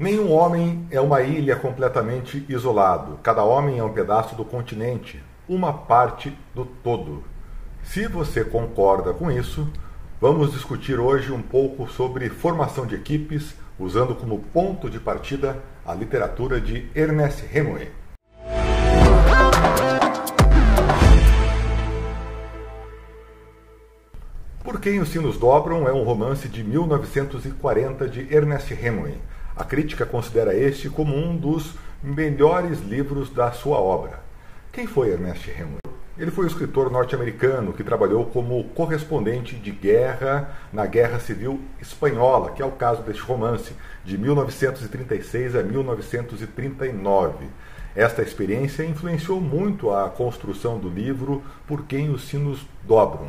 Nenhum homem é uma ilha completamente isolado. Cada homem é um pedaço do continente, uma parte do todo. Se você concorda com isso, vamos discutir hoje um pouco sobre formação de equipes, usando como ponto de partida a literatura de Ernest Hemingway. Por Quem os Sinos Dobram é um romance de 1940 de Ernest Hemingway. A crítica considera este como um dos melhores livros da sua obra. Quem foi Ernest Hemingway? Ele foi um escritor norte-americano que trabalhou como correspondente de guerra na Guerra Civil Espanhola, que é o caso deste romance, de 1936 a 1939. Esta experiência influenciou muito a construção do livro Por Quem os Sinos Dobram.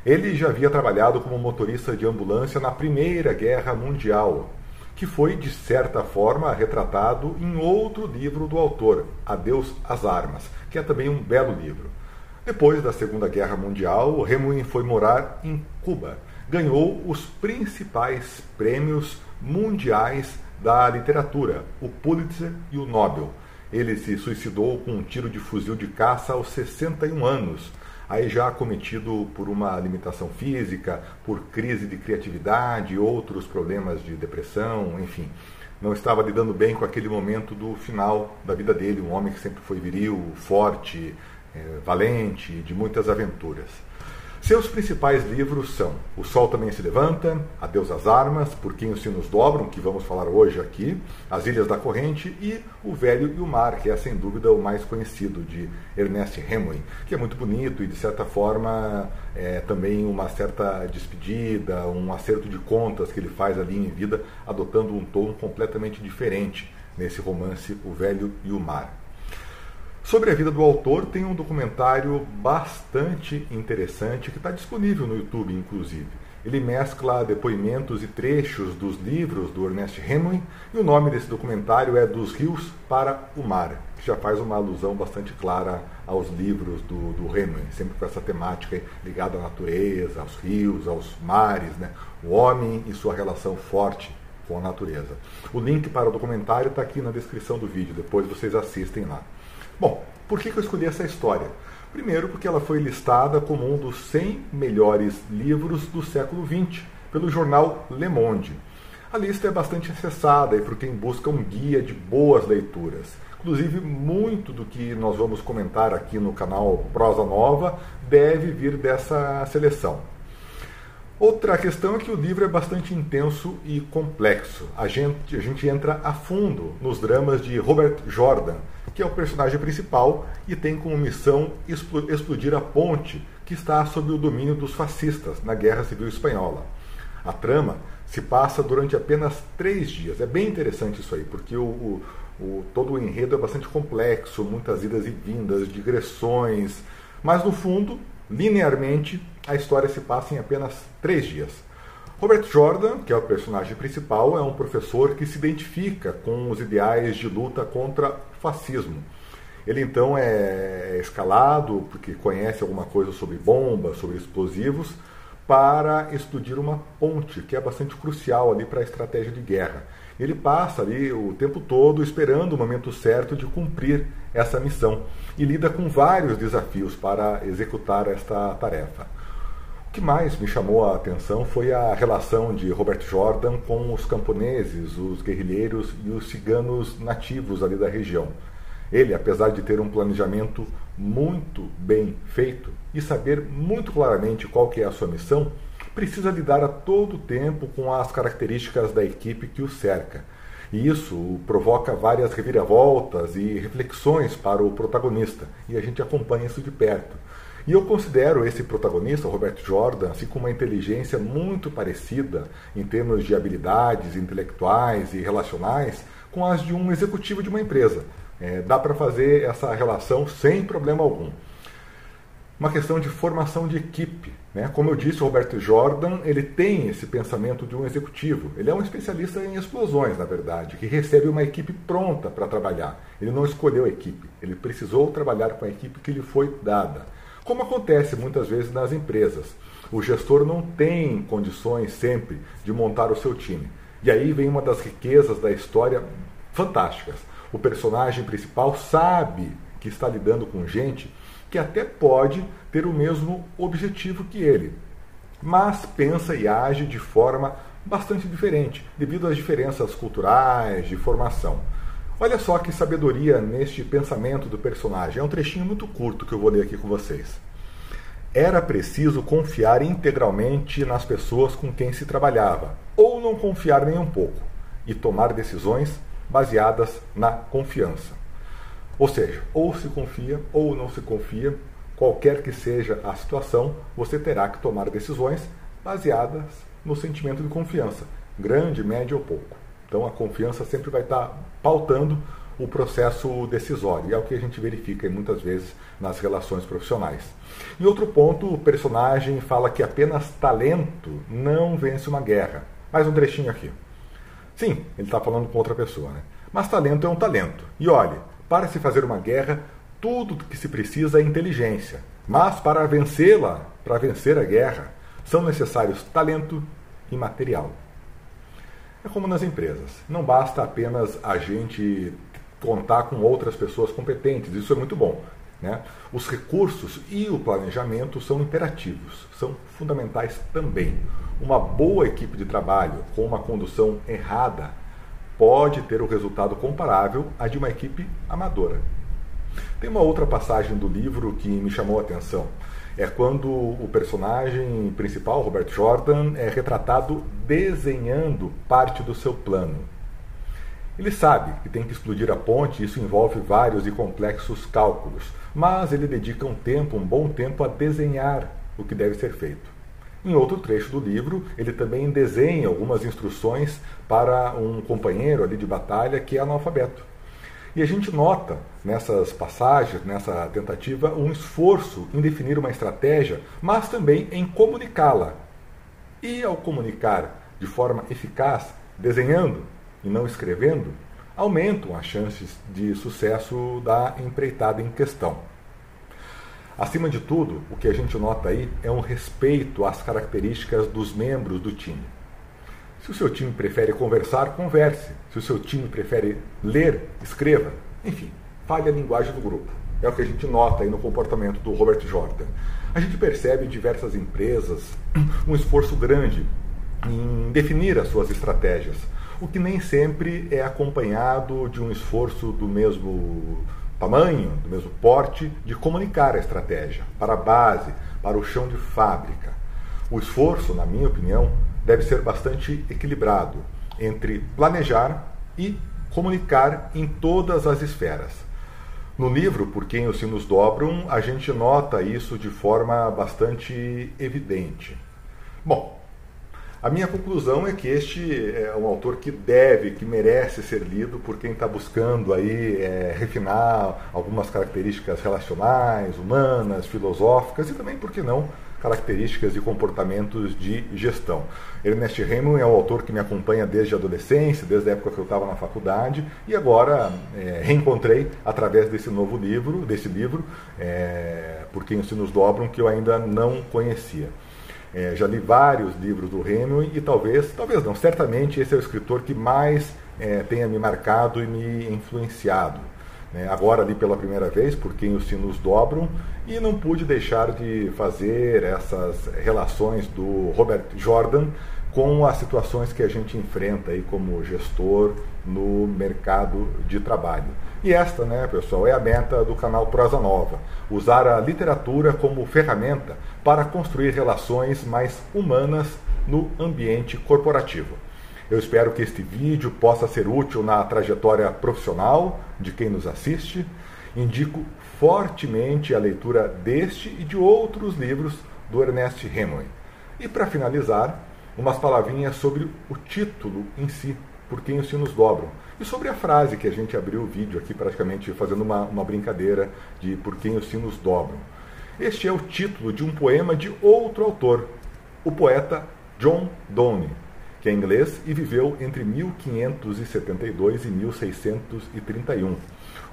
Ele já havia trabalhado como motorista de ambulância na Primeira Guerra Mundial, que foi, de certa forma, retratado em outro livro do autor, Adeus às Armas, que é também um belo livro. Depois da Segunda Guerra Mundial, Hemingway foi morar em Cuba. Ganhou os principais prêmios mundiais da literatura, o Pulitzer e o Nobel. Ele se suicidou com um tiro de fuzil de caça aos 61 anos, aí já acometido por uma limitação física, por crise de criatividade, outros problemas de depressão, enfim. Não estava lidando bem com aquele momento do final da vida dele, um homem que sempre foi viril, forte, valente, de muitas aventuras. Seus principais livros são O Sol Também Se Levanta, Adeus às Armas, Por Quem os Sinos Dobram, que vamos falar hoje aqui, As Ilhas da Corrente e O Velho e o Mar, que é sem dúvida o mais conhecido de Ernest Hemingway, que é muito bonito e de certa forma é também uma certa despedida, um acerto de contas que ele faz ali em vida, adotando um tom completamente diferente nesse romance O Velho e o Mar. Sobre a vida do autor, tem um documentário bastante interessante que está disponível no YouTube, inclusive. Ele mescla depoimentos e trechos dos livros do Ernest Hemingway e o nome desse documentário é Dos Rios para o Mar, que já faz uma alusão bastante clara aos livros do Hemingway, sempre com essa temática ligada à natureza, aos rios, aos mares, né? O homem e sua relação forte com a natureza. O link para o documentário está aqui na descrição do vídeo, depois vocês assistem lá. Bom, por que eu escolhi essa história? Primeiro, porque ela foi listada como um dos 100 melhores livros do século XX, pelo jornal Le Monde. A lista é bastante acessada e por quem busca um guia de boas leituras. Inclusive, muito do que nós vamos comentar aqui no canal Prosa Nova deve vir dessa seleção. Outra questão é que o livro é bastante intenso e complexo. A gente entra a fundo nos dramas de Robert Jordan, que é o personagem principal e tem como missão explodir a ponte que está sob o domínio dos fascistas na Guerra Civil Espanhola. A trama se passa durante apenas 3 dias. É bem interessante isso aí, porque todo o enredo é bastante complexo, muitas idas e vindas, digressões, mas no fundo, linearmente, a história se passa em apenas 3 dias. Robert Jordan, que é o personagem principal, é um professor que se identifica com os ideais de luta contra o fascismo. Ele então é escalado, porque conhece alguma coisa sobre bombas, sobre explosivos, para explodir uma ponte, que é bastante crucial ali para a estratégia de guerra. Ele passa ali o tempo todo esperando o momento certo de cumprir essa missão e lida com vários desafios para executar esta tarefa. O que mais me chamou a atenção foi a relação de Robert Jordan com os camponeses, os guerrilheiros e os ciganos nativos ali da região. Ele, apesar de ter um planejamento muito bem feito e saber muito claramente qual que é a sua missão, precisa lidar a todo tempo com as características da equipe que o cerca. E isso provoca várias reviravoltas e reflexões para o protagonista, e a gente acompanha isso de perto. E eu considero esse protagonista, Robert Jordan, assim, com uma inteligência muito parecida em termos de habilidades intelectuais e relacionais com as de um executivo de uma empresa. Dá para fazer essa relação sem problema algum. Uma questão de formação de equipe, né? Como eu disse, o Robert Jordan ele tem esse pensamento de um executivo. Ele é um especialista em explosões, na verdade, que recebe uma equipe pronta para trabalhar. Ele não escolheu a equipe, ele precisou trabalhar com a equipe que lhe foi dada. Como acontece muitas vezes nas empresas. O gestor não tem condições sempre de montar o seu time. E aí vem uma das riquezas da história fantásticas. O personagem principal sabe que está lidando com gente que até pode ter o mesmo objetivo que ele, mas pensa e age de forma bastante diferente, devido às diferenças culturais, de formação. Olha só que sabedoria neste pensamento do personagem. É um trechinho muito curto que eu vou ler aqui com vocês. Era preciso confiar integralmente nas pessoas com quem se trabalhava, ou não confiar nem um pouco, e tomar decisões baseadas na confiança. Ou seja, ou se confia ou não se confia, qualquer que seja a situação, você terá que tomar decisões baseadas no sentimento de confiança, grande, médio ou pouco. Então a confiança sempre vai estar pautando o processo decisório, e é o que a gente verifica muitas vezes nas relações profissionais. Em outro ponto, o personagem fala que apenas talento não vence uma guerra. Mais um trechinho aqui. Sim, ele está falando com outra pessoa, né? Mas talento é um talento. E olhe, para se fazer uma guerra, tudo que se precisa é inteligência. Mas para vencê-la, para vencer a guerra, são necessários talento e material. É como nas empresas. Não basta apenas a gente contar com outras pessoas competentes. Isso é muito bom, né? Os recursos e o planejamento são imperativos, são fundamentais também. Uma boa equipe de trabalho com uma condução errada pode ter o resultado comparável à de uma equipe amadora. Tem uma outra passagem do livro que me chamou a atenção. É quando o personagem principal, Robert Jordan, é retratado desenhando parte do seu plano. Ele sabe que tem que explodir a ponte e isso envolve vários e complexos cálculos, mas ele dedica um bom tempo a desenhar o que deve ser feito. Em outro trecho do livro, ele também desenha algumas instruções para um companheiro ali de batalha que é analfabeto. E a gente nota nessas passagens, nessa tentativa, um esforço em definir uma estratégia, mas também em comunicá-la. E ao comunicar de forma eficaz, desenhando e não escrevendo, aumentam as chances de sucesso da empreitada em questão. Acima de tudo, o que a gente nota aí é um respeito às características dos membros do time. Se o seu time prefere conversar, converse. Se o seu time prefere ler, escreva. Enfim, fale a linguagem do grupo. É o que a gente nota aí no comportamento do Robert Jordan. A gente percebe em diversas empresas um esforço grande em definir as suas estratégias, o que nem sempre é acompanhado de um esforço do mesmo tamanho, do mesmo porte, de comunicar a estratégia para a base, para o chão de fábrica. O esforço, na minha opinião, deve ser bastante equilibrado entre planejar e comunicar em todas as esferas. No livro Por Quem os Sinos Dobram, a gente nota isso de forma bastante evidente. Bom, a minha conclusão é que este é um autor que merece ser lido por quem está buscando aí refinar algumas características relacionais, humanas, filosóficas e também, por que não, características e comportamentos de gestão. Ernest Hemingway é um autor que me acompanha desde a adolescência, desde a época que eu estava na faculdade, e agora reencontrei através desse livro, Por Quem os Sinos Dobram, que eu ainda não conhecia. Já li vários livros do Hemingway e talvez não, certamente esse é o escritor que mais tenha me marcado e me influenciado. Agora li pela primeira vez Por Quem os Sinos Dobram e não pude deixar de fazer essas relações do Robert Jordan com as situações que a gente enfrenta aí como gestor no mercado de trabalho. E esta, pessoal, é a meta do canal Prosa Nova, usar a literatura como ferramenta para construir relações mais humanas no ambiente corporativo. Eu espero que este vídeo possa ser útil na trajetória profissional de quem nos assiste. Indico fortemente a leitura deste e de outros livros do Ernest Hemingway. E para finalizar, umas palavrinhas sobre o título em si, Por Quem os Sinos Dobram, e sobre a frase que a gente abriu o vídeo aqui praticamente fazendo uma brincadeira de Por Quem os Sinos Dobram. Este é o título de um poema de outro autor, o poeta John Donne, que é inglês e viveu entre 1572 e 1631.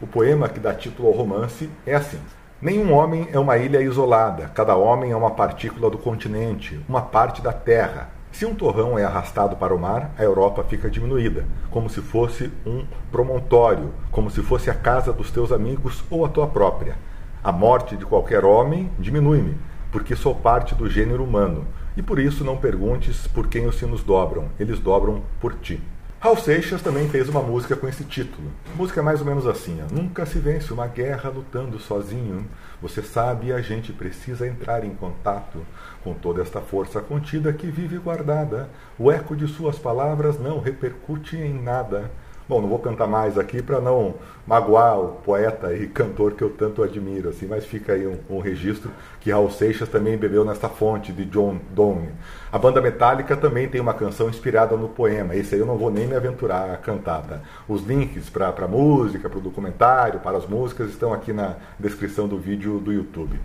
O poema que dá título ao romance é assim: nenhum homem é uma ilha isolada, cada homem é uma partícula do continente, uma parte da terra. Se um torrão é arrastado para o mar, a Europa fica diminuída, como se fosse um promontório, como se fosse a casa dos teus amigos ou a tua própria. A morte de qualquer homem diminui-me, porque sou parte do gênero humano, e por isso não perguntes por quem os sinos dobram, eles dobram por ti. Raul Seixas também fez uma música com esse título. A música é mais ou menos assim: nunca se vence uma guerra lutando sozinho. Você sabe, a gente precisa entrar em contato com toda esta força contida que vive guardada. O eco de suas palavras não repercute em nada. Bom, não vou cantar mais aqui para não magoar o poeta e cantor que eu tanto admiro, assim, mas fica aí um registro que Raul Seixas também bebeu nesta fonte de John Donne. A banda Metallica também tem uma canção inspirada no poema. Esse aí eu não vou nem me aventurar a cantar, tá? Os links para a música, para o documentário, para as músicas estão aqui na descrição do vídeo do YouTube.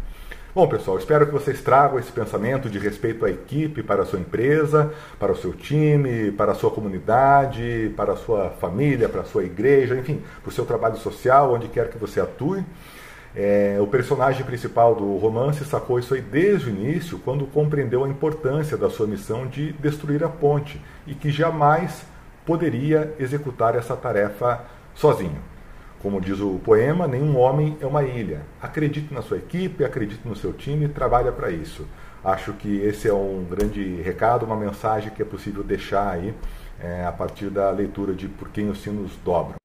Bom, pessoal, espero que vocês tragam esse pensamento de respeito à equipe, para a sua empresa, para o seu time, para a sua comunidade, para a sua família, para a sua igreja, enfim, para o seu trabalho social, onde quer que você atue. O personagem principal do romance sacou isso aí desde o início, quando compreendeu a importância da sua missão de destruir a ponte e que jamais poderia executar essa tarefa sozinho. Como diz o poema, nenhum homem é uma ilha. Acredite na sua equipe, acredite no seu time, trabalha para isso. Acho que esse é um grande recado, uma mensagem que é possível deixar aí a partir da leitura de Por Quem os Sinos Dobram.